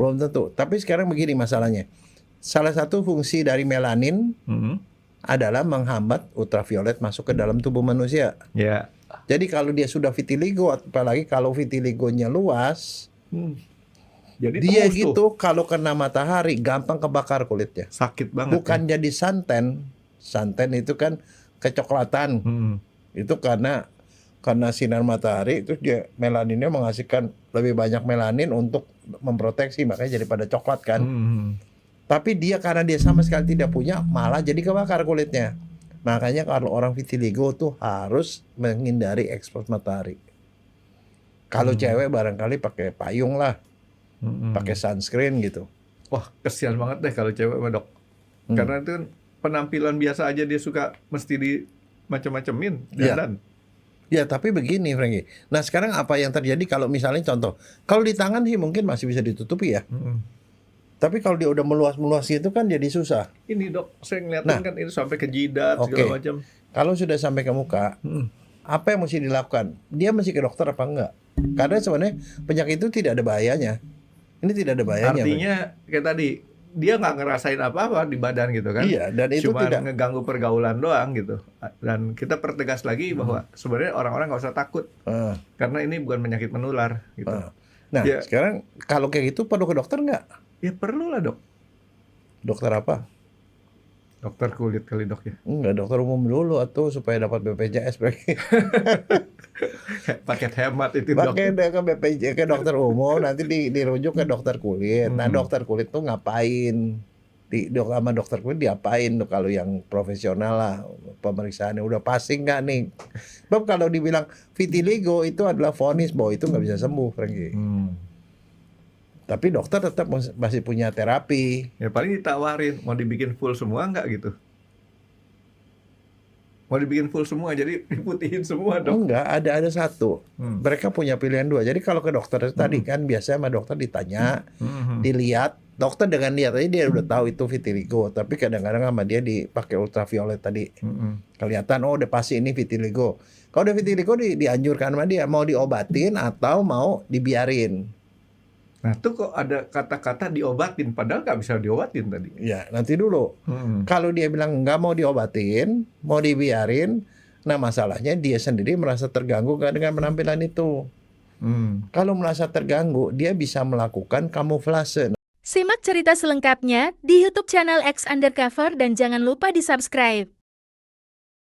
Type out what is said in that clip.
Belum tentu. Tapi sekarang begini masalahnya. Salah satu fungsi dari melanin adalah menghambat ultraviolet masuk ke dalam tubuh manusia. Ya. Jadi kalau dia sudah vitiligo, apalagi kalau vitiligonya luas, Jadi dia tembus gitu tuh. kalau kena matahari gampang kebakar kulitnya. Sakit banget. Bukan jadi santan. Santan itu kan kecoklatan. Itu karena sinar matahari, terus dia melaninnya menghasilkan lebih banyak melanin untuk memproteksi, makanya jadi pada coklat kan. Tapi dia karena dia sama sekali tidak punya, malah jadi kebakar kulitnya. Makanya kalau orang vitiligo tuh harus menghindari ekspos matahari. Kalau cewek barangkali pakai payung lah, pakai sunscreen gitu. Wah, kesian banget deh kalau cewek mah, Dok. Karena itu kan penampilan biasa aja dia suka mesti di macam-macamin dandan. Ya tapi begini Franky. Nah sekarang apa yang terjadi kalau misalnya contoh, kalau di tangan sih mungkin masih bisa ditutupi ya. Tapi kalau dia udah meluas-meluas gitu kan jadi susah. Ini Dok, saya ngeliatin kan itu sampai ke jidat segala macam. Kalau sudah sampai ke muka, apa yang mesti dilakukan? Dia mesti ke dokter apa enggak? Karena sebenarnya penyakit itu tidak ada bahayanya. Ini tidak ada bahayanya. Artinya kayak tadi, dia nggak ngerasain apa-apa di badan gitu kan. Iya, dan itu cuma tidak ngeganggu pergaulan doang gitu. Dan kita pertegas lagi bahwa sebenarnya orang-orang nggak usah takut. Karena ini bukan penyakit menular gitu. Nah, sekarang kalau kayak gitu perlu ke dokter nggak? Ya perlu lah, Dok. Dokter apa? Dokter kulit kali, Dok ya. Enggak, dokter umum dulu atau supaya dapat BPJS. Paket hemat itu, Dok. Pakai ke BPJS, ke dokter umum, nanti dirujuk ke dokter kulit. Nah, dokter kulit tuh ngapain? Sama dokter kulit diapain tuh kalau yang profesional lah pemeriksaannya udah passing nggak nih? Sebab kalau dibilang vitiligo itu adalah vonis bahwa itu nggak bisa sembuh, Franky. Tapi dokter tetap masih punya terapi. Ya paling ditawarin, mau dibikin full semua nggak gitu? Mau dibikin full semua, jadi diputihin semua, Dok? Enggak, ada satu. Mereka punya pilihan dua. Jadi kalau ke dokter tadi kan biasanya sama dokter ditanya, dilihat. Dokter dengan lihat aja dia udah tahu itu vitiligo. Tapi kadang-kadang sama dia dipakai ultraviolet tadi. Kelihatan, oh udah pasti ini vitiligo. Kalau udah vitiligo dianjurkan sama dia mau diobatin atau mau dibiarin. Nah tuh kok ada kata-kata diobatin, padahal nggak bisa diobatin tadi. Ya nanti dulu. Kalau dia bilang nggak mau diobatin, mau dibiarin, nah masalahnya dia sendiri merasa terganggu nggak dengan penampilan itu. Kalau merasa terganggu, dia bisa melakukan kamuflase. Simak cerita selengkapnya di YouTube channel X Undercover dan jangan lupa di subscribe.